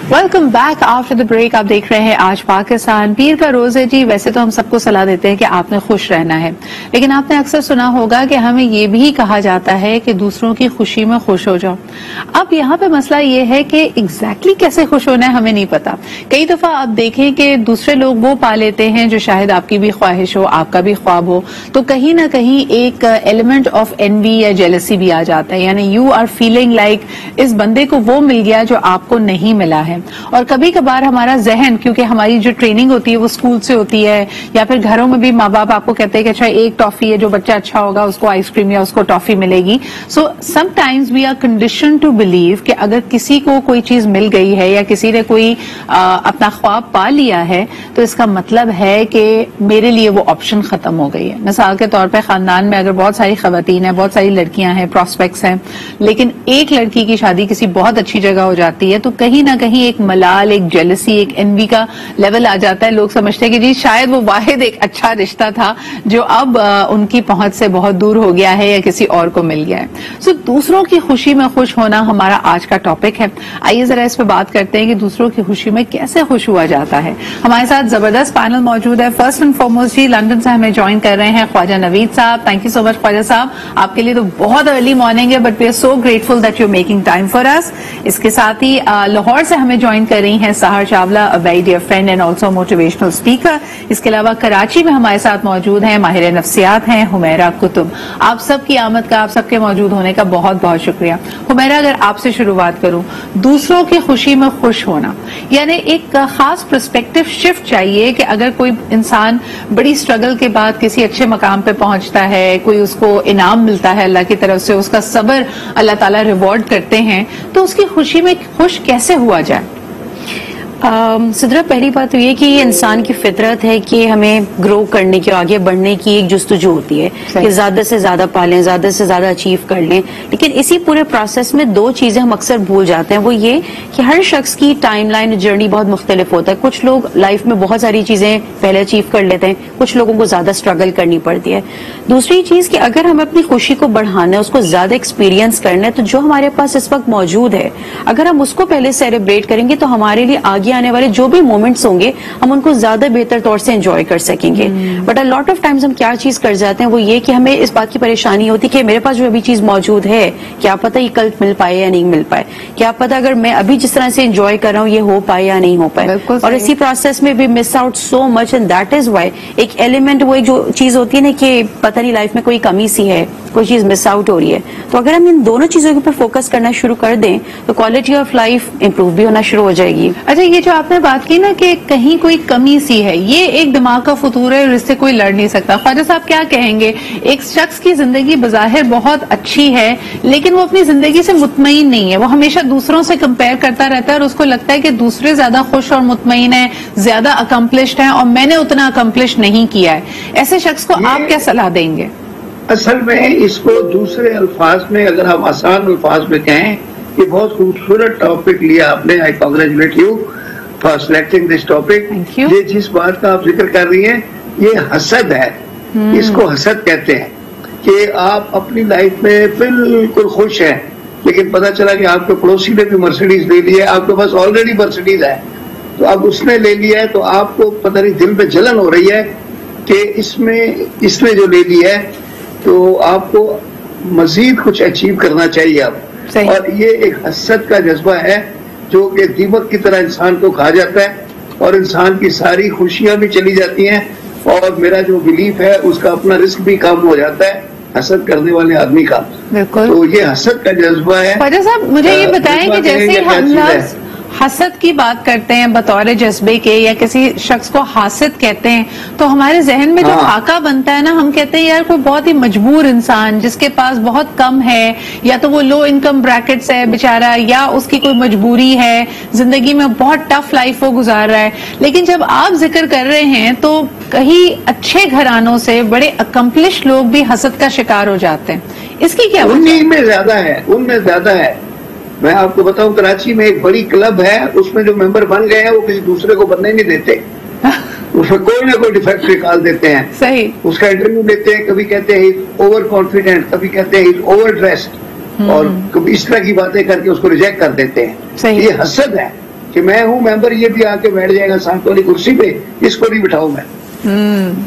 Welcome back after the break. آپ دیکھ رہے ہیں آج پاکستان. پیر کا روز ہے جی. ویسے تو ہم سب کو صلاح دیتے ہیں کہ آپ نے خوش رہنا ہے, لیکن آپ نے اکثر سنا ہوگا کہ ہمیں یہ بھی کہا جاتا ہے کہ دوسروں کی خوشی میں خوش ہو جاؤ. اب یہاں پہ مسئلہ یہ ہے کہ ایگزیکٹلی کیسے خوش ہونا ہے ہمیں نہیں پتا. کئی دفعہ آپ دیکھیں کہ دوسرے لوگ وہ پا لیتے ہیں جو شاید آپ کی بھی خواہش ہو, آپ کا بھی خواب ہو, تو کہیں نہ کہیں ایک ایلیمنٹ آف انوی یا جیلسی بھی آ جاتا ہے. یعنی یو آر فیلنگ لائک اس بندے کو وہ مل گیا جو آپ کو نہیں ملا ہے. اور کبھی کبھار ہمارا ذہن, کیونکہ ہماری جو ٹریننگ ہوتی ہے وہ اسکول سے ہوتی ہے, یا پھر گھروں میں بھی ماں باپ آپ کو کہتے ہیں کہ اچھا ایک ٹافی ہے, جو بچہ اچھا ہوگا اس کو آئس کریم یا اس کو ٹافی ملے گی. So sometimes we are condition to believe کہ اگر کسی کو کوئی چیز مل گئی ہے یا کسی نے کوئی اپنا خواب پا لیا ہے تو اس کا مطلب ہے کہ میرے لیے وہ آپشن ختم ہو گئی ہے. مثال کے طور پہ خاندان میں اگر بہت ساری خواتین ہیں, بہت ساری لڑکیاں ہیں, پراسپیکٹس ہیں, لیکن ایک لڑکی کی شادی کسی بہت اچھی جگہ ہو جاتی ہے تو کہیں نہ کہیں ایک ملال, ایک جیلسی, ایک انوی کا لیول آ جاتا ہے. لوگ سمجھتے ہیں کہ جی شاید وہ واحد ایک اچھا رشتہ تھا جو اب ان کی پہنچ سے بہت دور ہو گیا ہے یا کسی اور کو مل گیا ہے. سو دوسروں کی خوشی میں خوش ہونا ہمارا آج کا ٹاپک ہے. آئیے ذرا اس پہ بات کرتے ہیں کہ دوسروں کی خوشی میں کیسے خوش ہوا جاتا ہے. ہمارے ساتھ زبردست پینل موجود ہے. فرسٹ اینڈ فارموسٹ جی لندن سے ہمیں جوائن کر رہے ہیں خواجہ نوید صاحب. تھینک یو سو مچ خواجہ صاحب. آپ کے لیے تو بہت ارلی مارننگ ہے, but we are so grateful that you making time for us. اس کے ساتھ ہی لاہور سے ہمیں جوائن کر رہی ہیں سہر Chawla, a very dear friend and also motivational speaker. اس کے علاوہ کراچی میں ہمارے ساتھ موجود ہیں ماہر نفسیات ہیں حمیرہ کتب. آپ سب کی آمد کا, آپ سب کے موجود ہونے کا بہت بہت شکریہ. حمیرہ, اگر آپ سے شروعات کروں, دوسروں کی خوشی میں خوش ہونا یعنی ایک خاص پرسپیکٹو شفٹ چاہیے کہ اگر کوئی انسان بڑی سٹرگل کے بعد کسی اچھے مقام پہ پہنچتا ہے, کوئی اس کو انعام ملتا ہے اللہ کی طرف سے, اس کا صبر اللہ تعالیٰ ریوارڈ کرتے ہیں, تو اس کی خوشی میں خوش کیسے ہوا جائے؟ صدرہ, پہلی بات تو یہ کہ یہ انسان کی فطرت ہے کہ ہمیں گرو کرنے کی, آگے بڑھنے کی ایک جستجو ہوتی ہے کہ زیادہ سے زیادہ پالیں, زیادہ سے زیادہ اچیو کر لیں. لیکن اسی پورے پروسیس میں دو چیزیں ہم اکثر بھول جاتے ہیں. وہ یہ کہ ہر شخص کی ٹائم لائن, جرنی بہت مختلف ہوتا ہے. کچھ لوگ لائف میں بہت ساری چیزیں پہلے اچیو کر لیتے ہیں, کچھ لوگوں کو زیادہ اسٹرگل کرنی پڑتی ہے. دوسری چیز کہ اگر ہمیں اپنی خوشی کو بڑھانا ہے, اس کو زیادہ ایکسپیرینس کرنا ہے, تو جو ہمارے پاس اس وقت موجود ہے اگر ہم اس کو پہلے سیلیبریٹ کریں گے تو ہمارے لیے آگے آنے والے جو بھی مومنٹس ہوں گے ہم ان کو زیادہ بہتر طور سے انجوائے کر سکیں گے. But a lot of times ہم کیا چیز کر جاتے ہیں, وہ یہ کہ ہمیں اس بات کی پریشانی ہوتی کہ میرے پاس جو ابھی چیز موجود ہے, کیا پتہ یہ کل مل پائے یا نہیں مل پائے, کیا پتہ اگر میں ابھی جس طرح سے انجوائے کر رہا ہوں یہ ہو پائے یا نہیں ہو پائے. اور اسی پروسیس میں بھی miss out so much, and that is why ایک ایلیمنٹ, وہ جو چیز ہوتی ہے نا کہ پتہ نہیں لائف میں کوئی کمی سی ہے, کوئی چیز مس آؤٹ ہو رہی ہے. تو اگر ہم ان دونوں چیزوں کے اوپر فوکس کرنا شروع کر دیں تو کوالٹی آف لائف امپروو بھی ہونا شروع ہو جائے گی. اچھا, یہ جو آپ نے بات کی نا کہ کہیں کوئی کمی سی ہے, یہ ایک دماغ کا فطور ہے اور اس سے کوئی لڑ نہیں سکتا. خواجہ صاحب کیا کہیں گے, ایک شخص کی زندگی بظاہر بہت اچھی ہے لیکن وہ اپنی زندگی سے مطمئن نہیں ہے, وہ ہمیشہ دوسروں سے کمپیئر کرتا رہتا ہے اور اس کو لگتا ہے کہ دوسرے زیادہ خوش اور مطمئن ہیں, زیادہ اکمپلشڈ ہیں اور میں نے اتنا اکمپلش نہیں کیا ہے. ایسے شخص کو آپ کیا صلاح دیں گے؟ اصل میں اس کو دوسرے الفاظ میں اگر ہم آسان الفاظ میں کہیں, یہ بہت خوبصورت ٹاپک لیا آپ نے. I congratulate you for selecting this topic. یہ جس بات کا آپ ذکر کر رہی ہیں یہ حسد ہے. اس کو حسد کہتے ہیں کہ آپ اپنی لائف میں بالکل خوش ہیں لیکن پتہ چلا کہ آپ کے پڑوسی نے بھی مرسیڈیز لے لی ہے, آپ کے پاس آلریڈی مرسیڈیز ہے, تو اب اس نے لے لیا ہے تو آپ کو پتہ نہیں دل میں جلن ہو رہی ہے کہ اس نے جو لے لی ہے تو آپ کو مزید کچھ اچیو کرنا چاہیے اب. اور یہ ایک حسد کا جذبہ ہے جو کہ دیمک کی طرح انسان کو کھا جاتا ہے اور انسان کی ساری خوشیاں بھی چلی جاتی ہیں, اور میرا جو بلیف ہے اس کا اپنا رسک بھی کم ہو جاتا ہے حسد کرنے والے آدمی کا. تو یہ حسد کا جذبہ ہے. خواجہ صاحب مجھے یہ بتائیں کہ جیسے ہم لفظ حسد کی بات کرتے ہیں بطور جذبے کے, یا کسی شخص کو حاسد کہتے ہیں, تو ہمارے ذہن میں جو خاکہ بنتا ہے نا, ہم کہتے ہیں یار کوئی بہت ہی مجبور انسان جس کے پاس بہت کم ہے, یا تو وہ لو انکم بریکٹ سے ہے بیچارہ, یا اس کی کوئی مجبوری ہے, زندگی میں بہت ٹف لائف وہ گزار رہا ہے. لیکن جب آپ ذکر کر رہے ہیں تو کہیں اچھے گھرانوں سے بڑے اکمپلش لوگ بھی حسد کا شکار ہو جاتے ہیں. اس کی کیا وجہ؟ ان میں زیادہ ہے. میں آپ کو بتاؤں, کراچی میں ایک بڑی کلب ہے, اس میں جو ممبر بن گئے ہیں وہ کسی دوسرے کو بننے نہیں دیتے. اس میں کوئی نہ کوئی ڈیفیکٹ نکال دیتے ہیں. صحیح. اس کا انٹرویو لیتے ہیں, کبھی کہتے ہیں اوور کانفیڈنٹ, کبھی کہتے ہیں اوور ڈریسڈ, اور کبھی اس طرح کی باتیں کر کے اس کو ریجیکٹ کر دیتے ہیں. یہ حسد ہے. کہ میں ہوں ممبر, یہ بھی آ کے بیٹھ جائے گا ساتھ والی کرسی پہ, اس کو نہیں بٹھاؤں میں.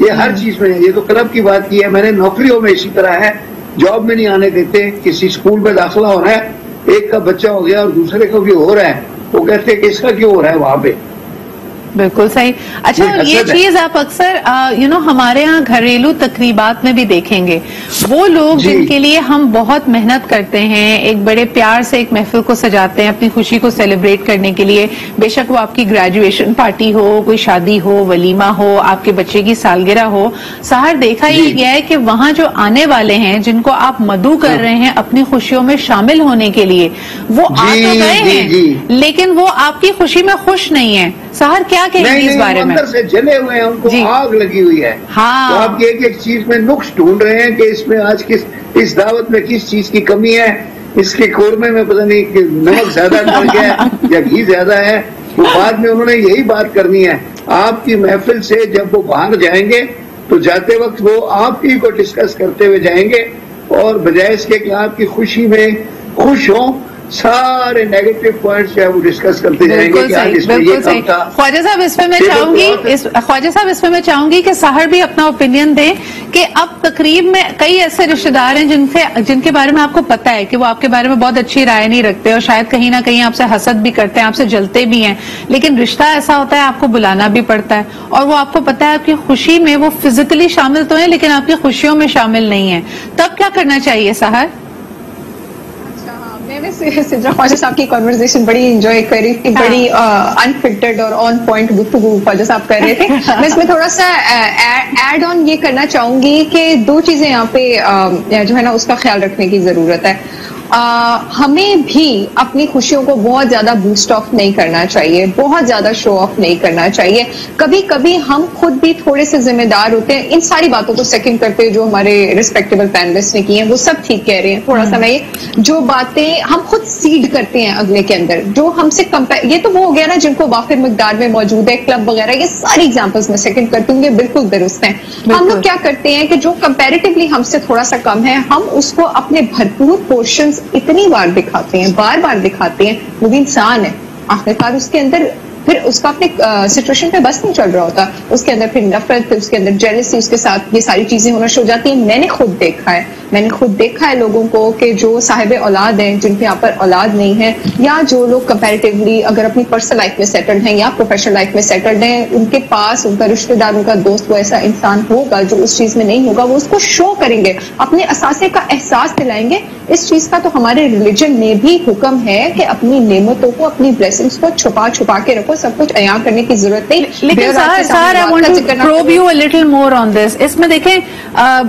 یہ ہر چیز میں ہے. یہ تو کلب کی بات کی ہے. میں نے نوکریوں میں اسی طرح ہے, جاب میں نہیں آنے دیتے. کسی اسکول میں داخلہ ہو رہا ہے, ایک کا بچہ ہو گیا اور دوسرے کو بھی ہو رہا ہے, وہ کہتے ہیں کہ اس کا کیوں ہو رہا ہے وہاں پہ. بالکل صحیح. اچھا, یہ چیز آپ اکثر ہمارے ہاں گھریلو تقریبات میں بھی دیکھیں گے. وہ لوگ جن کے لیے ہم بہت محنت کرتے ہیں, ایک بڑے پیار سے ایک محفل کو سجاتے ہیں اپنی خوشی کو سیلیبریٹ کرنے کے لیے, بے شک وہ آپ کی گریجویشن پارٹی ہو, کوئی شادی ہو, ولیمہ ہو, آپ کے بچے کی سالگرہ ہو. سحر دیکھا یہ گیا ہے کہ وہاں جو آنے والے ہیں, جن کو آپ مدعو کر رہے ہیں اپنی خوشیوں میں شامل ہونے کے لیے, وہ آ تو گئے ہیں لیکن وہ آپ کی خوشی میں خوش نہیں ہیں. سحر کیا کہیں گے اس بارے میں؟ اندر سے جلے ہوئے ہیں, ان کو آگ لگی ہوئی ہے. تو آپ ایک ایک چیز میں نقص ڈھونڈ رہے ہیں کہ اس میں آج اس دعوت میں کس چیز کی کمی ہے, اس کے قورمے میں پتہ نہیں کہ نمک زیادہ ڈل گیا ہے یا گھی زیادہ ہے. وہ بعد میں انہوں نے یہی بات کرنی ہے. آپ کی محفل سے جب وہ باہر جائیں گے تو جاتے وقت وہ آپ ہی کو ڈسکس کرتے ہوئے جائیں گے, اور بجائے اس کے کہ آپ کی خوشی میں خوش ہوں, سارے نیگیٹو پوائنٹس جو ہے وہ ڈسکس کرتے جائیں گے کہ آج اس میں یہ کام تھا. خواجہ صاحب اس میں میں چاہوں گی کہ سحر بھی اپنا اوپینین دیں کہ اب تقریب میں کئی ایسے رشتے دار ہیں جن کے بارے میں آپ کو پتا ہے کہ وہ آپ کے بارے میں بہت اچھی رائے نہیں رکھتے, اور شاید کہیں نہ کہیں آپ سے حسد بھی کرتے ہیں, آپ سے جلتے بھی ہیں, لیکن رشتہ ایسا ہوتا ہے آپ کو بلانا بھی پڑتا ہے, اور وہ آپ کو پتا ہے آپ کی خوشی میں وہ فزیکلی شامل تو ہیں لیکن آپ کی خوشیوں میں شامل نہیں ہیں. تب کیا کرنا چاہیے سحر؟ میں سدرا خواجہ صاحب کی کنورسیشن بڑی انجوائے کر رہی تھی, بڑی انفلٹرڈ اور آن پوائنٹ گفتگو خواجہ صاحب کر رہے تھے. میں اس میں تھوڑا سا ایڈ آن یہ کرنا چاہوں گی کہ دو چیزیں یہاں پہ جو ہے نا اس کا خیال رکھنے کی ضرورت ہے. ہمیں بھی اپنی خوشیوں کو بہت زیادہ بوسٹ آف نہیں کرنا چاہیے, بہت زیادہ شو آف نہیں کرنا چاہیے. کبھی کبھی ہم خود بھی تھوڑے سے ذمہ دار ہوتے ہیں. ان ساری باتوں کو سیکنڈ کرتے ہیں جو ہمارے ریسپیکٹیبل پینلسٹ نے کی ہیں, وہ سب ٹھیک کہہ رہے ہیں. تھوڑا سا میں جو باتیں ہم خود سیڈ کرتے ہیں اگلے کے اندر, جو ہم سے یہ تو وہ ہو گیا نا جن کو وافر مقدار میں موجود ہے, کلب وغیرہ, یہ ساری ایگزامپلس میں سیکنڈ کرتی ہوں, یہ بالکل درست ہیں. ہم لوگ کیا کرتے ہیں کہ جو کمپیریٹیولی ہم سے تھوڑا سا کم ہے, ہم اس کو اپنے بھرپور پورشن اتنی بار دکھاتے ہیں, بار بار دکھاتے ہیں. وہ بھی انسان ہے, آخرکار اس کے اندر پھر اس کا اپنے سچویشن پہ بس نہیں چل رہا ہوتا, اس کے اندر پھر نفرت, پھر اس کے اندر جیلسی, اس کے ساتھ یہ ساری چیزیں ہونا شروع ہو جاتی ہیں. میں نے خود دیکھا ہے لوگوں کو کہ جو صاحب اولاد ہیں, جن کے یہاں پر اولاد نہیں ہے, یا جو لوگ کمپیریٹیولی اگر اپنی پرسنل لائف میں سیٹلڈ ہیں یا پروفیشنل لائف میں سیٹلڈ ہیں, ان کے پاس ان کا رشتہ دار, ان کا دوست وہ ایسا انسان ہوگا جو اس چیز میں نہیں ہوگا, وہ اس کو شو کریں گے, اپنے اثاثے کا احساس دلائیں گے. اس چیز کا تو ہمارے ریلیجن میں بھی حکم ہے کہ اپنی نعمتوں کو, اپنی بلیسنگز کو چھپا کے رکھو, سب کچھ عیاں کرنے کی ضرورت نہیں. لیکن اس میں دیکھیں,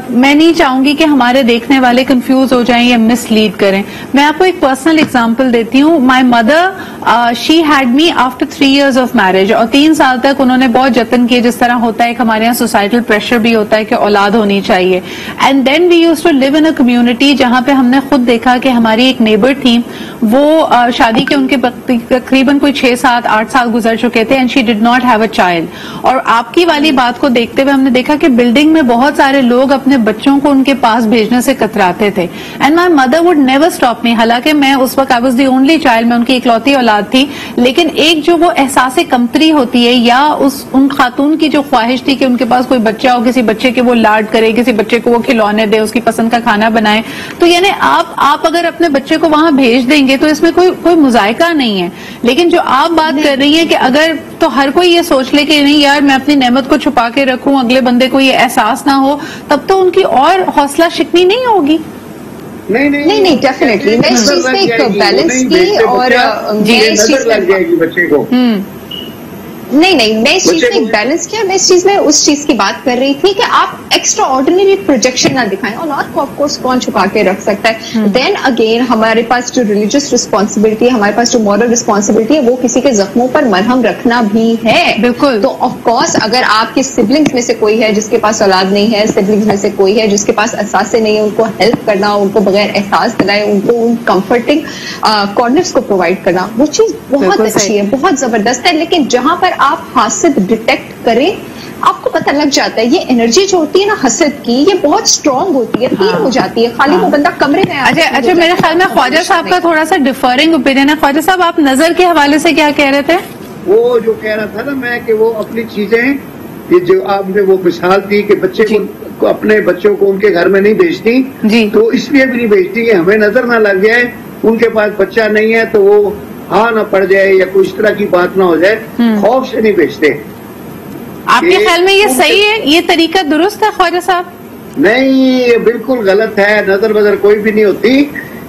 میں نہیں چاہوں گی کہ ہمارے دیکھنے والے کنفیوز ہو جائیں یا مس لیڈ کریں. میں آپ کو ایک پرسنل اگزامپل دیتی ہوں. My mother she had me after 3 years of marriage, اور 3 سال تک انہوں نے بہت جتن کیے, جس طرح ہوتا ہے کہ ہمارے یہاں سوسائٹل پریشر بھی ہوتا ہے کہ اولاد ہونی چاہیے. And then we used to live in a community جہاں پہ ہم نے خود دیکھا کہ ہماری ایک نیبر تھی, وہ شادی کے ان کے تقریباً کوئی 6-7-8 سال گزر چکے تھے, and she did not have a child. اور آپ کی والی بات کو دیکھتے ہوئے ہم نے دیکھا کہ بلڈنگ میں بہت سارے لوگ اپنے بچوں کو ان کے پاس بھیجنے سے کتراتے تھے. And my mother would never stop me, حالانکہ میں اس وقت I was the only child, میں ان کی اکلوتی اولاد تھی, لیکن ایک جو وہ احساس کمتری ہوتی ہے, یا ان خاتون کی جو خواہش تھی کہ ان کے پاس کوئی بچہ ہو, کسی بچے کے وہ لاڈ کرے, کسی بچے کو وہ کھلونے دے, اس کی پسند کا کھانا بنائے. تو یعنی آپ اگر اپنے بچے کو وہاں بھیج دیں گے تو اس میں کوئی مذائقہ نہیں ہے. لیکن جو آپ بات کر رہی ہیں کہ اگر تو ہر کوئی یہ سوچ لے کہ نہیں یار میں اپنی نعمت کو چھپا کے رکھوں, اگلے بندے کو یہ احساس نہ ہو, تب تو ان کی اور حوصلہ شکنی نہیں ہوگی. نہیں ڈیفینیٹلی میں اس چیز میں ایک بیلنس کی, اور میں اس چیز لگ جائے گی بچے کو. نہیں میں اس چیز میں ایک بیلنس کیا, میں اس چیز میں اس چیز کی بات کر رہی تھی کہ آپ ایکسٹرا آرڈینری پروجیکشن نہ دکھائیں. اولاد کو آف کورس کون چھپا کے رکھ سکتا ہے. دین اگین ہمارے پاس جو ریلیجیس رسپانسبلٹی ہے, ہمارے پاس جو مورل رسپانسبلٹی ہے, وہ کسی کے زخموں پر مرہم رکھنا بھی ہے. بالکل. تو آف کورس اگر آپ کے سبلنگز میں سے کوئی ہے جس کے پاس اولاد نہیں ہے, سبلنگز میں سے کوئی ہے جس کے پاس اثاثے نہیں ہے, ان کو ہیلپ کرنا, ان کو بغیر احساس دلائے, ان کو ان کمفرٹنگ کارنرز کو پرووائڈ کرنا, وہ چیز بہت اچھی ہے, بہت زبردست ہے. لیکن جہاں پر آپ حسد ڈیٹیکٹ کریں, آپ کو پتہ لگ جاتا ہے یہ انرجی جو ہوتی ہے نا حسد کی, یہ بہت اسٹرانگ ہوتی ہے, تیر ہو جاتی ہے, خالی وہ بندہ کمرے میں. اچھا میرے خیال میں خواجہ صاحب کا تھوڑا سا ڈیفرنگ اوپینین ہے. خواجہ صاحب آپ نظر کے حوالے سے کیا کہہ رہے تھے؟ وہ جو کہہ رہا تھا نا میں کہ وہ اپنی چیزیں, یہ جو آپ نے وہ مثال دی کہ بچے کو اپنے بچوں کو ان کے گھر میں نہیں بھیجتی, تو اس لیے بھی نہیں بھیجتی کہ ہمیں نظر نہ لگ جائے ان کے پاس بچہ نہیں ہے تو وہ ہاں نہ پڑ جائے یا کوئی اس طرح کی بات نہ ہو جائے, خوف سے نہیں بھیجتے. آپ کے خیال میں یہ صحیح ہے, یہ طریقہ درست ہے خواجہ صاحب؟ نہیں, یہ بالکل غلط ہے. نظر بظر کوئی بھی نہیں ہوتی,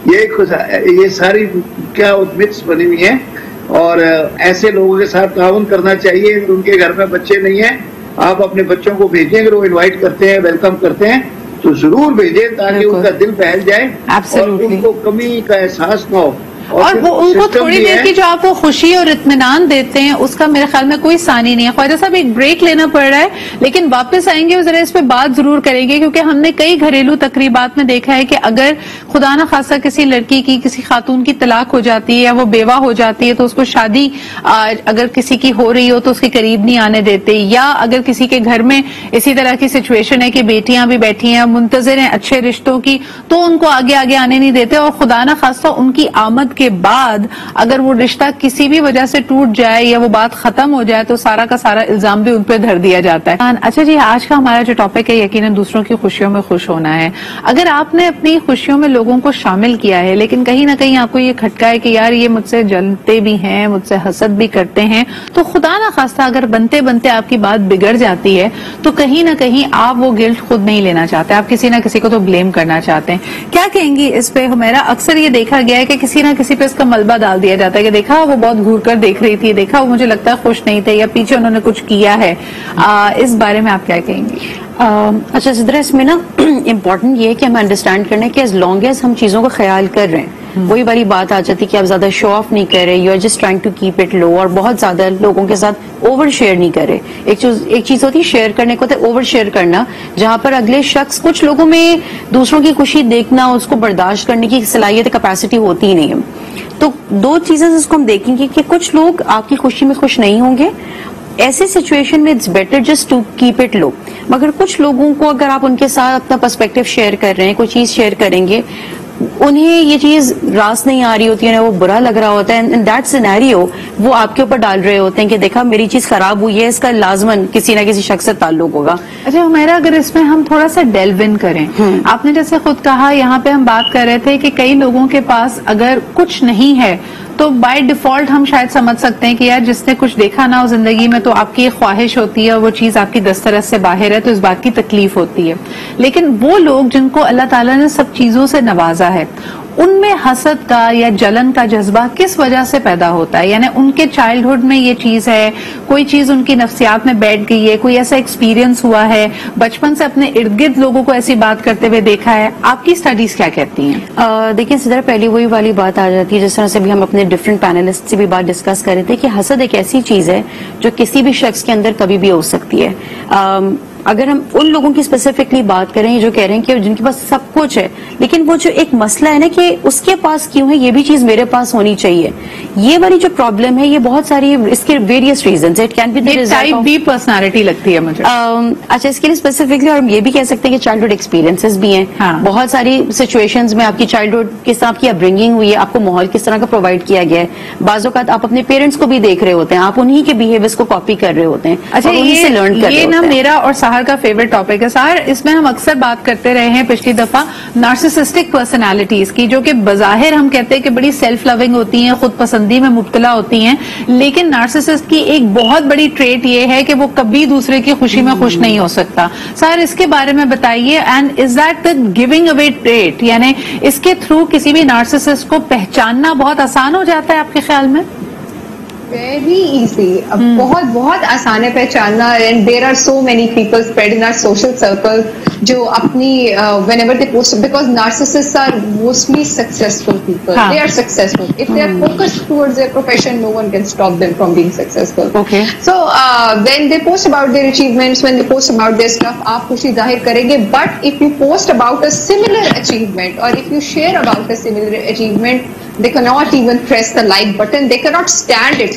یہ ساری کیا متس بنی ہوئی ہیں, اور ایسے لوگوں کے ساتھ تعاون کرنا چاہیے. ان کے گھر میں بچے نہیں ہیں, آپ اپنے بچوں کو بھیجیں, اگر وہ انوائٹ کرتے ہیں, ویلکم کرتے ہیں تو ضرور بھیجیں تاکہ ان کا دل بہل جائے اور ان کو کمی کا احساس نہ ہو. اور وہ ان کو تھوڑی دیر کی جو آپ کو خوشی اور اطمینان دیتے ہیں اس کا میرے خیال میں کوئی ثانی نہیں ہے. خواجہ صاحب ایک بریک لینا پڑ رہا ہے, لیکن واپس آئیں گے اور ذرا اس پہ بات ضرور کریں گے, کیونکہ ہم نے کئی گھریلو تقریبات میں دیکھا ہے کہ اگر خدا نہ خاصہ کسی لڑکی کی, کسی خاتون کی طلاق ہو جاتی ہے یا وہ بیوہ ہو جاتی ہے تو اس کو شادی اگر کسی کی ہو رہی ہو تو اس کے قریب نہیں آنے دیتے, یا اگر کسی کے گھر میں اسی طرح کی سچویشن ہے کہ بیٹیاں بھی بیٹھی ہیں منتظر ہیں اچھے رشتوں کی تو ان کو آگے آگے آنے نہیں دیتے, اور خدا نہ خاصہ ان کی آمد کے بعد اگر وہ رشتہ کسی بھی وجہ سے ٹوٹ جائے یا وہ بات ختم ہو جائے تو سارا کا سارا الزام بھی ان پہ دھر دیا جاتا ہے. اچھا جی, آج کا ہمارا جو ٹاپک ہے یقیناً دوسروں کی خوشیوں میں خوش ہونا ہے. اگر آپ نے اپنی خوشیوں میں لوگوں کو شامل کیا ہے لیکن کہیں نہ کہیں آپ کو یہ کھٹکا ہے کہ یار یہ مجھ سے جلتے بھی ہیں, مجھ سے حسد بھی کرتے ہیں, تو خدا نہ خواستہ اگر بنتے بنتے آپ کی بات بگڑ جاتی ہے تو کہیں نہ کہیں آپ وہ گلٹ خود نہیں لینا چاہتے, آپ کسی نہ کسی کو تو بلیم کرنا چاہتے ہیں. کیا کہیں گی اس پہ حمیرہ؟ اکثر یہ دیکھا گیا ہے کہ کسی نہ کسی پہ اس کا ملبہ ڈال دیا جاتا ہے کہ دیکھا وہ بہت گھور کر دیکھ رہی تھی, دیکھا وہ مجھے لگتا ہے خوش نہیں تھے, یا پیچھے انہوں نے کچھ کیا ہے. اس بارے میں آپ کیا کہیں گی؟ اچھا صدرہ, اس میں نا امپورٹنٹ یہ ہے کہ ہم انڈرسٹینڈ کرنا ہے کہ ایز لانگ ایز ہم چیزوں کا خیال کر رہے ہیں, وہی والی بات آ جاتی ہے کہ آپ زیادہ شو آف نہیں کر رہے, you are just trying to keep it low, اور بہت زیادہ لوگوں کے ساتھ اوور شیئر نہیں کر رہے. ایک چیز ہوتی ہے شیئر کرنے کو, ہوتا ہے اوور شیئر کرنا, جہاں پر اگلے شخص, کچھ لوگوں میں دوسروں کی خوشی دیکھنا, اس کو برداشت کرنے کی صلاحیت کیپیسٹی ہوتی ہی نہیں ہے. تو دو چیزیں اس کو ہم دیکھیں گے کہ کچھ لوگ آپ کی خوشی میں خوش نہیں ہوں گے, ایسے سچویشن میں it's better just to keep it low. مگر کچھ لوگوں کو اگر آپ ان کے ساتھ اپنا پرسپیکٹو شیئر کر رہے ہیں, کوئی چیز شیئر کریں گے, انہیں یہ چیز راس نہیں آ رہی ہوتی ہے, وہ برا لگ رہا ہوتا ہے, ان دیٹ سینیریو وہ آپ کے اوپر ڈال رہے ہوتے ہیں کہ دیکھا میری چیز خراب ہوئی ہے, اس کا لازماً کسی نہ کسی شخص سے تعلق ہوگا. اچھا حمیرہ, اگر اس میں ہم تھوڑا سا ڈیلو ان کریں, آپ نے جیسے خود کہا, یہاں پہ ہم بات کر رہے تھے کہ کئی لوگوں کے پاس اگر کچھ نہیں ہے تو بائی ڈیفالٹ ہم شاید سمجھ سکتے ہیں کہ یار جس نے کچھ دیکھا نہ ہو زندگی میں تو آپ کی ایک خواہش ہوتی ہے, وہ چیز آپ کی دسترس سے باہر ہے تو اس بات کی تکلیف ہوتی ہے. لیکن وہ لوگ جن کو اللہ تعالیٰ نے سب چیزوں سے نوازا ہے, ان میں حسد کا یا جلن کا جذبہ کس وجہ سے پیدا ہوتا ہے؟ یعنی ان کے چائلڈہڈ میں یہ چیز ہے, کوئی چیز ان کی نفسیات میں بیٹھ گئی ہے, کوئی ایسا ایکسپیرینس ہوا ہے, بچپن سے اپنے ارد گرد لوگوں کو ایسی بات کرتے ہوئے دیکھا ہے, آپ کی اسٹڈیز کیا کہتی ہیں؟ دیکھیں صدر, پہلی وہی والی بات آ جاتی ہے جس طرح سے بھی ہم اپنے ڈفرینٹ پینلسٹ سے بھی بات ڈسکس کر رہے تھے کہ حسد ایک ایسی چیز ہے جو کسی بھی شخص کے اندر کبھی بھی ہو سکتی ہے. اگر ہم ان لوگوں کی اسپیسیفکلی بات کریں جو کہہ رہے ہیں کہ جن کے پاس سب کچھ ہے لیکن وہ جو ایک مسئلہ ہے نا کہ اس کے پاس کیوں ہے, یہ بھی چیز میرے پاس ہونی چاہیے, یہ والی جو پرابلم ہے یہ بہت ساری اس کے various reasons, it can B type B personality لگتی ہے مجھے. اچھا, اس کے لیے اسپیسیفکلی اور ہم یہ بھی کہہ سکتے ہیں کہ چائلڈہڈ ایکسپیرینسز بھی ہیں. بہت ساری سچویشنز میں آپ کی چائلڈہڈ کس طرح کی اپبرنگنگ ہوئی ہے, آپ کو ماحول کس طرح کا پرووائڈ کیا گیا ہے, بعض اوقات آپ اپنے پیرنٹس کو بھی دیکھ رہے ہوتے ہیں, آپ انہی کے بیہیویئرز کو کاپی کر رہے ہوتے ہیں. اچھا, یہ نا میرا اور سہر کا فیوریٹ ٹاپک ہے. سہر, اس میں ہم اکثر بات کرتے رہے ہیں پچھلی دفعہ نارسسسٹک پرسنالٹیز کی, جو کہ بظاہر ہم کہتے ہیں کہ بڑی سیلف لونگ ہوتی ہیں, خود پسندی میں مبتلا ہوتی ہیں, لیکن نارسسسٹ کی ایک بہت بڑی ٹریٹ یہ ہے کہ وہ کبھی دوسرے کی خوشی میں خوش نہیں ہو سکتا. سہر, اس کے بارے میں بتائیے, and is that the giving away treat, یعنی اس کے تھرو کسی بھی نارسسسٹ کو پہچاننا بہت آسان ہو جاتا ہے آپ کے خیال میں؟ ویری ایزی, بہت بہت آسان ہے پہچاننا. And there are so many people spread in our social circle جو اپنی whenever they post, because narcissists are mostly successful people, they are successful. If they are focused towards their profession, no one can stop them from being successful. So when they post about their achievements, when they post about their stuff, آپ خوشی ظاہر کریں گے. But if you post about a similar achievement اور if you share about a similar achievement, they cannot even press the like button, they cannot stand it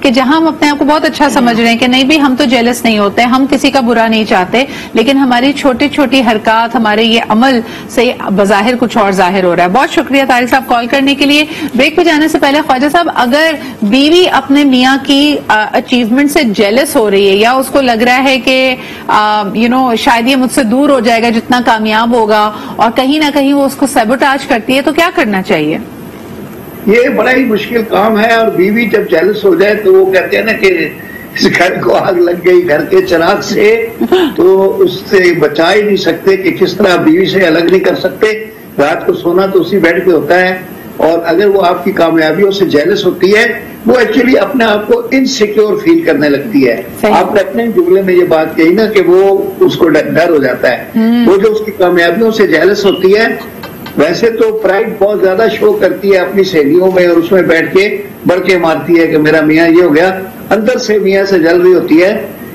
کہ جہاں ہم اپنے آپ کو بہت اچھا سمجھ رہے ہیں کہ نہیں بھی ہم تو جیلس نہیں ہوتے, ہم کسی کا برا نہیں چاہتے, لیکن ہماری چھوٹی چھوٹی حرکات, ہمارے یہ عمل سے بظاہر کچھ اور ظاہر ہو رہا ہے. بہت شکریہ طارق صاحب کال کرنے کے لیے. بریک پہ جانے سے پہلے خواجہ صاحب, اگر بیوی اپنے میاں کی اچیومنٹ سے جیلس ہو رہی ہے یا اس کو لگ رہا ہے کہ شاید یہ مجھ سے دور ہو جائے گا جتنا کامیاب ہوگا, اور کہیں نہ کہیں وہ اس کو سیبوٹاج کرتی ہے, تو کیا کرنا چاہیے؟ یہ بڑا ہی مشکل کام ہے, اور بیوی جب جیلس ہو جائے تو وہ کہتے ہیں نا کہ اس گھر کو آگ لگ گئی گھر کے چراغ سے, تو اس سے بچا ہی نہیں سکتے کہ کس طرح بیوی سے الگ نہیں کر سکتے. رات کو سونا تو اسی بیڈ پہ ہوتا ہے, اور اگر وہ آپ کی کامیابیوں سے جیلس ہوتی ہے وہ ایکچولی اپنے آپ کو انسیکیور فیل کرنے لگتی ہے. آپ نے اپنے جملے میں یہ بات کہی نا کہ وہ اس کو ڈر ہو جاتا ہے. وہ جو اس کی کامیابیوں سے جیلس ہوتی ہے, ویسے تو پرائڈ بہت زیادہ شو کرتی ہے اپنی سہیلیوں میں, اور اس میں بیٹھ کے بڑکے مارتی ہے کہ میرا میاں یہ ہو گیا. اندر سے میاں سے جل رہی ہوتی ہے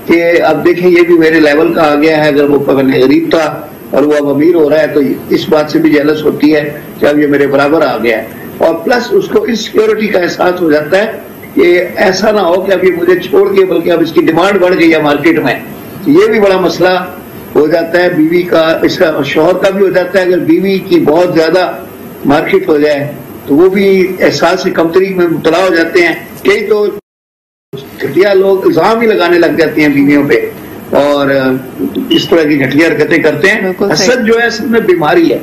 کہ اب دیکھیں یہ بھی میرے لیول کا آ گیا ہے, اگر وہ پہلے غریب تھا اور وہ اب امیر ہو رہا ہے تو اس بات سے بھی جیلس ہوتی ہے کہ اب یہ میرے برابر آ گیا ہے. اور پلس اس کو انسیکیورٹی کا احساس ہو جاتا ہے کہ ایسا نہ ہو کہ اب یہ مجھے چھوڑ کے, بلکہ اب اس کی ڈیمانڈ بڑھ گئی ہے مارکیٹ میں. یہ بھی بڑا مسئلہ ہو جاتا ہے بیوی کا, اس کا شوہر کا بھی ہو جاتا ہے. اگر بیوی کی بہت زیادہ مارکیٹ ہو جائے تو وہ بھی احساس کمتری میں مبتلا ہو جاتے ہیں. کئی تو گھٹیا لوگ الزام ہی لگانے لگ جاتے ہیں بیویوں پہ, اور اس طرح کی گھٹیا حرکتیں کرتے ہیں. حسد جو ہے اصل میں بیماری ہے,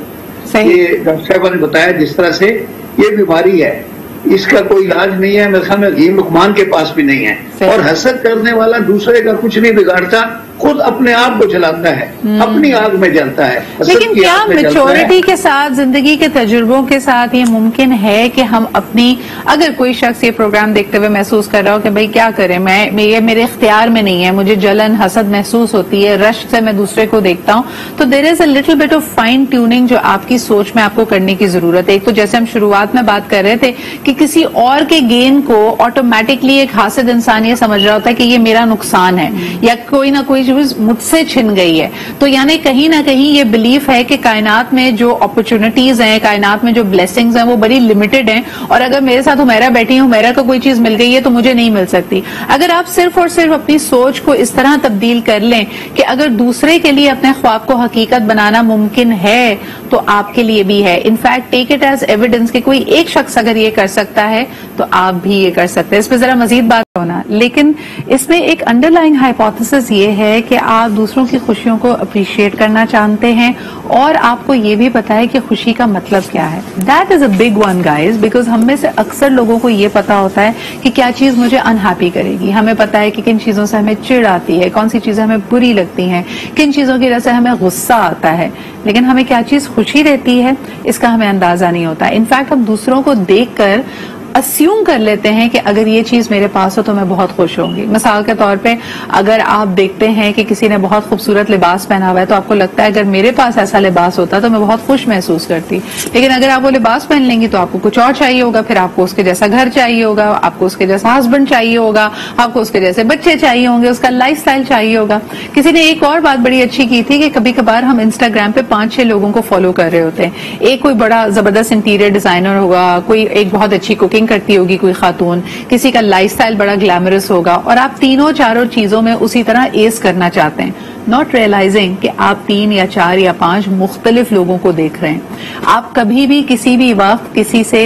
یہ ڈاکٹر صاحبہ نے بتایا جس طرح سے یہ بیماری ہے, اس کا کوئی علاج نہیں ہے. میرے خیال میں حکیم لقمان کے پاس بھی نہیں ہے. اور حسد کرنے والا دوسرے کا کچھ نہیں بگاڑتا, خود اپنے آپ کو جلاتا ہے, اپنی آگ میں جلتا ہے. لیکن کیا میچورٹی کے ساتھ, زندگی کے تجربوں کے ساتھ یہ ممکن ہے کہ ہم اپنی, اگر کوئی شخص یہ پروگرام دیکھتے ہوئے محسوس کر رہا ہو کہ بھئی کیا کریں, یہ میرے اختیار میں نہیں ہے, مجھے جلن حسد محسوس ہوتی ہے, رشک سے میں دوسرے کو دیکھتا ہوں, تو there is a little bit of fine tuning جو آپ کی سوچ میں آپ کو کرنے کی ضرورت ہے. ایک تو جیسے ہم شروعات میں بات کر رہے تھے کہ کسی اور کے گین کو آٹومیٹکلی ایک حاسد انسان یہ سمجھ رہا ہوتا ہے کہ یہ میرا نقصان ہے یا کوئی نہ کوئی چیز مجھ سے چھن گئی ہے. تو یعنی کہیں نہ کہیں یہ بلیف ہے کہ کائنات میں جو اپرچونٹیز ہیں, کائنات میں جو بلیسنگز ہیں وہ بڑی لمیٹڈ ہیں, اور اگر میرے ساتھ حمیرہ بیٹھی ہوں, حمیرہ کو کوئی چیز مل گئی ہے تو مجھے نہیں مل سکتی. اگر آپ صرف اور صرف اپنی سوچ کو اس طرح تبدیل کر لیں کہ اگر دوسرے کے لیے اپنے خواب کو حقیقت بنانا ممکن ہے تو آپ کے لیے بھی ہے. In fact take it as evidence کہ کوئی ایک شخص اگر یہ کر سکتا ہے تو آپ بھی یہ کر سکتے ہیں. اس پہ ذرا مزید بات ہونا, لیکن اس میں ایک انڈر لائنگ ہائپوتھیسس یہ ہے کہ آپ دوسروں کی خوشیوں کو اپریشیٹ کرنا چاہتے ہیں, اور آپ کو یہ بھی پتا ہے کہ خوشی کا مطلب کیا ہے. That is a big one guys, because ہم میں سے اکثر لوگوں کو یہ پتا ہوتا ہے کہ کیا چیز مجھے انہیپی کرے گی, ہمیں پتا ہے کہ کن چیزوں سے ہمیں چڑ آتی ہے, کون سی چیزیں ہمیں بری لگتی ہیں, کن چیزوں کی وجہ سے ہمیں غصہ آتا ہے, لیکن ہمیں کیا چیز خوشی دیتی ہے اس کا ہمیں اندازہ نہیں ہوتا. انفیکٹ ہم دوسروں کو دیکھ کر اسیوم کر لیتے ہیں کہ اگر یہ چیز میرے پاس ہو تو میں بہت خوش ہوں گی. مثال کے طور پہ اگر آپ دیکھتے ہیں کہ کسی نے بہت خوبصورت لباس پہنا ہوا ہے تو آپ کو لگتا ہے اگر میرے پاس ایسا لباس ہوتا تو میں بہت خوش محسوس کرتی, لیکن اگر آپ وہ لباس پہن لیں گی تو آپ کو کچھ اور چاہیے ہوگا, پھر آپ کو اس کے جیسا گھر چاہیے ہوگا, آپ کو اس کے جیسا ہسبینڈ چاہیے ہوگا, آپ کو اس کے جیسے بچے چاہیے ہوں گے, اس کا لائف سٹائل چاہیے ہوگا. کسی نے ایک اور بات بڑی اچھی کی تھی کہ کبھی کبھار ہم انسٹاگرام پہ 5-6 لوگوں کو فالو کر رہے ہوتے ہیں. ایک کوئی بڑا زبردست انٹیریئر ڈیزائنر ہوگا, کوئی ایک بہت اچھی کوکنگ کرتی ہوگی کوئی خاتون, کسی کا لائف سٹائل بڑا گلیمرس ہوگا, اور آپ تینوں چاروں چیزوں میں اسی طرح ایس کرنا چاہتے ہیں, ناٹ ریئلائزنگ کہ آپ 3 یا 4 یا 5 مختلف لوگوں کو دیکھ رہے ہیں. آپ کبھی بھی کسی بھی وقت کسی سے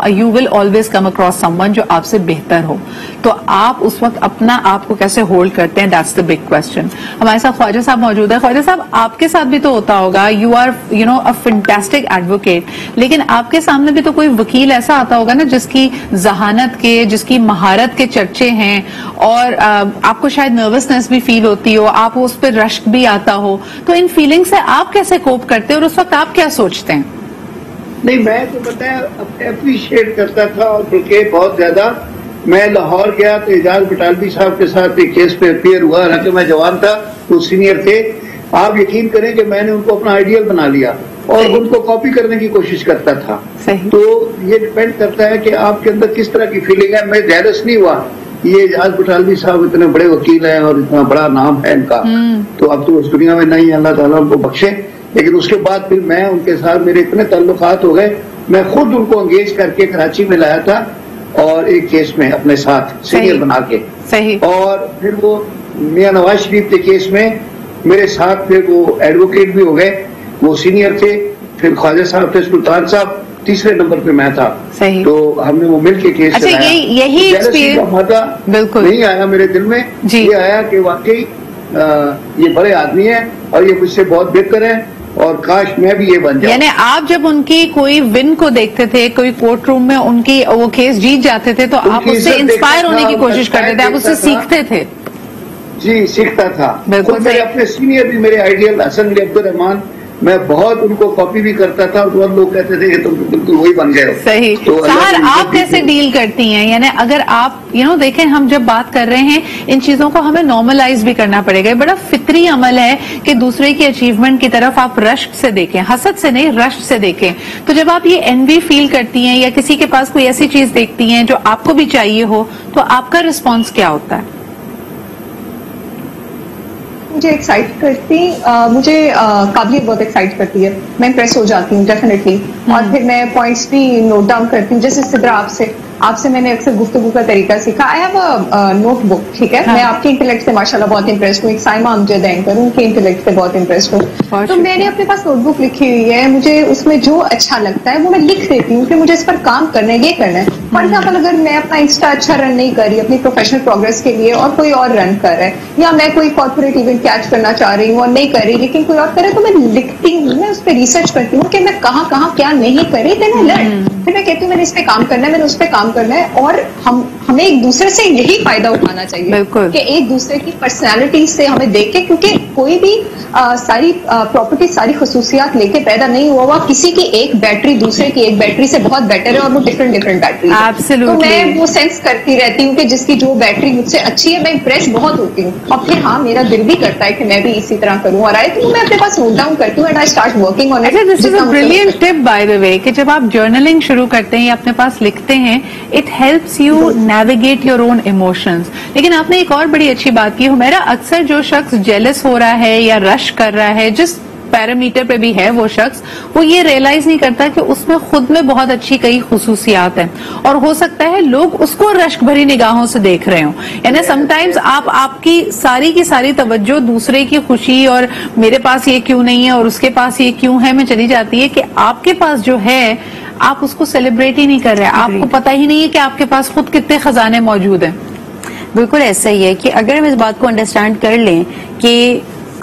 you will always come across some one جو آپ سے بہتر ہو, تو آپ اس وقت اپنا آپ کو کیسے ہولڈ کرتے ہیں, دیٹس دا بگ کوشچن. ہمارے ساتھ خواجہ صاحب موجود ہے. خواجہ صاحب, آپ کے ساتھ بھی تو ہوتا ہوگا, you are a fantastic advocate, لیکن آپ کے سامنے بھی تو کوئی وکیل ایسا آتا ہوگا نا جس کی ذہانت کے, جس کی مہارت کے چرچے ہیں, اور آپ کو شاید نروسنس بھی فیل ہوتی ہو, آپ اس پہ رشک بھی آتا ہو, تو ان فیلنگ سے آپ کیسے کوپ کرتے ہیں اور اس وقت آپ کیا سوچتے ہیں؟ نہیں, میں تو بتایا اپریشیٹ کرتا تھا, اور بلکہ بہت زیادہ. میں لاہور گیا تو اعجاز بٹالوی صاحب کے ساتھ ایک کیس پہ اپیئر ہوا, حالانکہ میں جوان تھا, وہ سینئر تھے. آپ یقین کریں کہ میں نے ان کو اپنا آئیڈیل بنا لیا اور ان کو کاپی کرنے کی کوشش کرتا تھا. تو یہ ڈپینڈ کرتا ہے کہ آپ کے اندر کس طرح کی فیلنگ ہے. میں جیلس نہیں ہوا, یہ اعجاز بٹالوی صاحب اتنے بڑے وکیل ہیں اور اتنا بڑا نام ہے ان کا, تو اب تو اس دنیا میں نہیں, اللہ تعالیٰ ان کو بخشے. لیکن اس کے بعد پھر میں ان کے ساتھ میرے اتنے تعلقات ہو گئے, میں خود ان کو انگیج کر کے کراچی میں لایا تھا, اور ایک کیس میں اپنے ساتھ سینئر بنا کے. اور پھر وہ میاں نواز شریف کے کیس میں میرے ساتھ پھر وہ ایڈوکیٹ بھی ہو گئے, وہ سینئر تھے. پھر خواجہ صاحب تھے, سلطان صاحب تیسرے نمبر پہ میں تھا. تو ہم نے وہ مل کے کیس چلایا. یہی بالکل نہیں آیا میرے دل میں, یہ آیا کہ واقعی یہ بڑے آدمی ہیں اور یہ مجھ سے بہت بہتر ہیں اور کاش میں بھی یہ بن جاؤں. یعنی آپ جب ان کی کوئی ون کو دیکھتے تھے, کوئی کورٹ روم میں ان کی وہ کیس جیت جاتے تھے, تو آپ اس سے انسپائر ہونے کی کوشش کرتے تھے, آپ اس سے سیکھتے تھے. جی سیکھتا تھا. میرے اپنے سینئر بھی میرے آئیڈیل حسن علی عبد الرحمان, میں بہت ان کو کاپی بھی کرتا تھا اور بہت لوگ کہتے تھے کہ تم بالکل وہی بن گئے ہو. صحیح. سحر آپ کیسے ڈیل کرتی ہیں؟ یعنی اگر آپ دیکھیں, ہم جب بات کر رہے ہیں ان چیزوں کو ہمیں نارملائز بھی کرنا پڑے گا. بڑا فطری عمل ہے کہ دوسرے کی اچیومنٹ کی طرف آپ رشک سے دیکھیں, حسد سے نہیں رشک سے دیکھیں. تو جب آپ یہ انوی فیل کرتی ہیں یا کسی کے پاس کوئی ایسی چیز دیکھتی ہیں جو آپ کو بھی چاہیے ہو, تو آپ کا رسپانس کیا ہوتا ہے؟ مجھے ایکسائٹ کرتی, مجھے قابلیت بہت ایکسائٹ کرتی ہے. میں امپریس ہو جاتی ہوں ڈیفینیٹلی, اور پھر میں پوائنٹس بھی نوٹ ڈاؤن کرتی ہوں. جیسے صدرا آپ سے میں نے اکثر گفتگو کا طریقہ سیکھا. I have a note book, ٹھیک ہے. میں آپ کے انٹلیکٹ سے ماشاءاللہ بہت امپریسڈ ہوں. ایک سائمہ امجد اینکر, ان کے انٹلیکٹ سے بہت امپریسڈ ہوں. تو میں نے اپنے پاس نوٹ بک لکھی ہوئی ہے. مجھے اس میں جو اچھا لگتا ہے وہ میں لکھ دیتی ہوں کہ مجھے اس پر کام کرنا ہے, یہ کرنا ہے. فار ایگزامپل, اگر میں اپنا انسٹا اچھا رن نہیں کر رہی اپنی پروفیشنل پروگرس کے لیے اور کوئی اور رن کر رہا ہے, یا میں کوئی کارپوریٹ ایونٹ کیچ کرنا چاہ رہی ہوں اور نہیں کر رہی لیکن کوئی اور کرے, تو میں لکھتی ہوں, میں اس پہ ریسرچ کرتی ہوں کہ میں کہاں کہاں کیا نہیں کری, دین آئی لرن. پھر میں کہتی ہوں میں نے اس پہ کام کرنا ہے, میں نے اس پہ کام کرنا ہے. اور ہمیں ایک دوسرے سے یہی فائدہ اٹھانا چاہیے کہ ایک دوسرے کی پرسنالٹی سے ہمیں دیکھ کے, کیونکہ کوئی بھی ساری پراپرٹی ساری خصوصیات لے کے پیدا نہیں ہوا. کسی کی ایک بیٹری دوسرے کی ایک بیٹری سے بہت بیٹر ہے اور وہ ڈفرنٹ بیٹری ہے. تو میں وہ سینس کرتی رہتی ہوں کہ جس کی جو بیٹری مجھ سے اچھی ہے, میں امپریس بہت ہوتی ہوں. اور پھر ہاں, میرا دل بھی کرتا ہے کہ میں بھی اسی طرح کروں, اور آئے تو میں اپنے پاس نوٹ ڈاؤن کرتی ہوں and I start working on it. This is a brilliant tip by the way, کہ جب آپ جرنلنگ شروع کرتے ہیں یا اپنے پاس لکھتے ہیں, it helps you navigate your own emotions. لیکن آپ نے ایک اور بڑی اچھی بات کی, میرا اکثر جو شخص جیلس ہو رہا ہے یا رش کر رہا ہے, جس پیرامیٹر پہ بھی ہے وہ شخص, وہ یہ ریئلائز نہیں کرتا کہ اس میں خود میں بہت اچھی کئی خصوصیات ہیں, اور ہو سکتا ہے لوگ اس کو رشک بھری نگاہوں سے دیکھ رہے ہوں. یعنی سم ٹائمز آپ کی ساری توجہ دوسرے کی خوشی اور میرے پاس یہ کیوں نہیں ہے اور اس کے پاس یہ کیوں ہے میں چلی جاتی ہے, کہ آپ کے پاس جو ہے آپ اس کو سیلیبریٹ ہی نہیں کر رہے. آپ کو پتہ ہی نہیں ہے کہ آپ کے پاس خود کتنے خزانے موجود ہیں. بالکل ایسا ہی ہے کہ اگر ہم اس بات کو انڈرسٹینڈ کر لیں کہ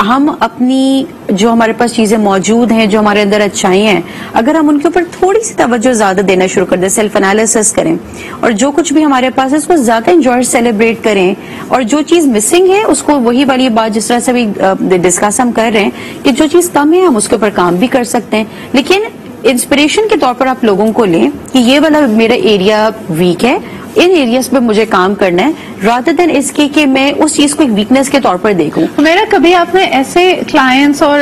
ہم اپنی جو ہمارے پاس چیزیں موجود ہیں, جو ہمارے اندر اچھائی ہیں, اگر ہم ان کے اوپر تھوڑی سی توجہ زیادہ دینا شروع کر دیں, سیلف انالیسس کریں, اور جو کچھ بھی ہمارے پاس ہے اس کو زیادہ انجوائے سیلیبریٹ کریں, اور جو چیز مسنگ ہے اس کو, وہی والی بات جس طرح سے بھی ڈسکس ہم کر رہے ہیں کہ جو چیز کم ہے ہم اس کے اوپر کام بھی کر سکتے ہیں. لیکن انسپریشن کے طور پر آپ لوگوں کو لیں کہ یہ والا میرا ایریا ویک ہے, ان ایریاز پہ مجھے کام کرنا ہے, رادر دین اس کے کہ میں اس چیز کو ایک ویکنس کے طور پر دیکھوں. میرا کبھی آپ نے ایسے کلائنٹس اور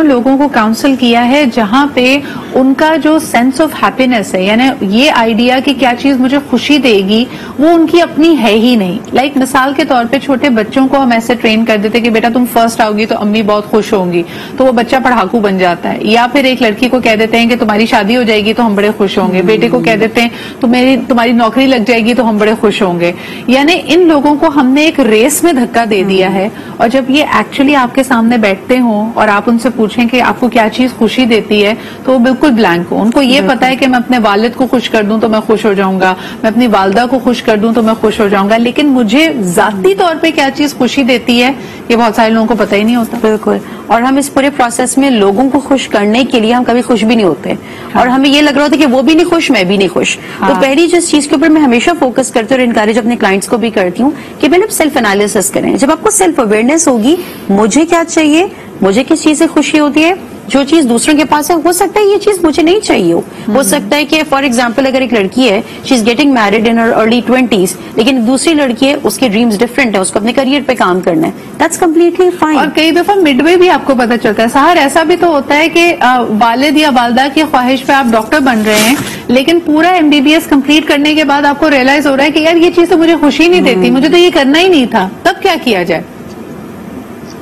لوگوں کو کاؤنسل کیا ہے جہاں پہ ان کا جو سینس آف ہیپینس ہے, یعنی یہ آئیڈیا کہ کیا چیز مجھے خوشی دے گی, وہ ان کی اپنی ہے ہی نہیں. لائک مثال کے طور پہ چھوٹے بچوں کو ہم ایسے ٹرین کر دیتے کہ بیٹا تم فرسٹ آؤ گی تو امی بہت خوش ہوں گی, تو وہ بچہ پڑھاکو بن جاتا ہے. یا پھر ایک لڑکی کو کہہ دیتے ہیں کہ تمہاری شادی ہو جائے گی تو ہم بڑے خوش ہوں گے, بیٹے کو کہہ دیتے ہیں تمہاری نوکری لگ جائے گی تو ہم بڑے خوش ہوں گے. یعنی ان لوگوں کو ہم نے ایک ریس میں دھکا دے دیا ہے, اور جب یہ ایکچولی آپ کے سامنے بیٹھتے ہوں اور آپ ان سے پوچھیں کہ آپ کو کیا چیز خوشی دیتی ہے, تو وہ بالکل بلینک ہو. ان کو یہ پتا ہے کہ میں اپنے والد کو خوش کر دوں تو میں خوش ہو جاؤں گا, میں اپنی والدہ کو خوش کر دوں تو میں خوش ہو جاؤں گا, لیکن مجھے ذاتی طور پہ کیا چیز خوشی دیتی ہے یہ بہت سارے لوگوں کو پتہ ہی نہیں ہوتا. بالکل. اور ہم اس پورے پروسیس میں لوگوں کو خوش کرنے کے لیے ہم کبھی خوش بھی نہیں ہوتے, اور ہمیں یہ لگ رہا ہوتا ہے کہ وہ بھی نہیں خوش, میں بھی نہیں خوش. تو پہلی جس چیز کے اوپر میں ہمیشہ فوکس کرتی ہوں اور انکریج اپنے کلائنٹس کو بھی کرتی ہوں کہ پہلے سیلف انالیسس کریں. جب آپ کو سیلف اویئرنیس ہوگی, مجھے کیا چاہیے, مجھے کس چیز سے خوشی ہوتی ہے, جو چیز دوسروں کے پاس ہے ہو سکتا ہے یہ چیز مجھے نہیں چاہیے ہو سکتا ہے کہ فار ایگزامپل اگر ایک لڑکی ہے, she is getting married in her early 20s, لیکن دوسری لڑکی ہے اس کے ڈریمز ڈفرنٹ ہے, اس کو اپنے کریئر پہ کام کرنا ہے, دیٹس کمپلیٹلی فائن. اور کئی دفعہ مڈ وے بھی آپ کو پتہ چلتا ہے. سہر ایسا بھی تو ہوتا ہے کہ والد یا والدہ کی خواہش پہ آپ ڈاکٹر بن رہے ہیں, لیکن پورا MBBS کمپلیٹ کرنے کے بعد آپ کو ریئلائز ہو رہا ہے کہ یار یہ چیز تو مجھے خوشی نہیں دیتی, مجھے تو یہ کرنا ہی نہیں تھا, تب کیا کیا جائے؟